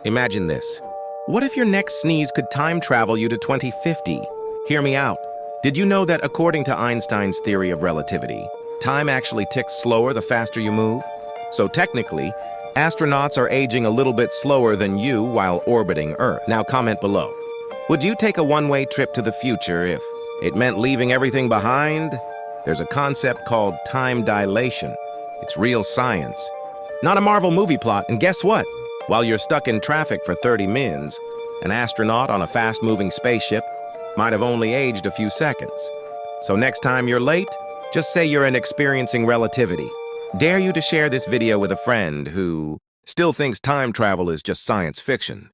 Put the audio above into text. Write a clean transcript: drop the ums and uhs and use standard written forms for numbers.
Imagine this. What if your next sneeze could time travel you to 2050? Hear me out. Did you know that according to Einstein's theory of relativity, time actually ticks slower the faster you move? So technically, astronauts are aging a little bit slower than you while orbiting Earth. Now comment below. Would you take a one-way trip to the future if it meant leaving everything behind? There's a concept called time dilation. It's real science, not a Marvel movie plot. And guess what? While you're stuck in traffic for 30 mins, an astronaut on a fast-moving spaceship might have only aged a few seconds. So next time you're late, just say you're experiencing relativity. Dare you to share this video with a friend who still thinks time travel is just science fiction.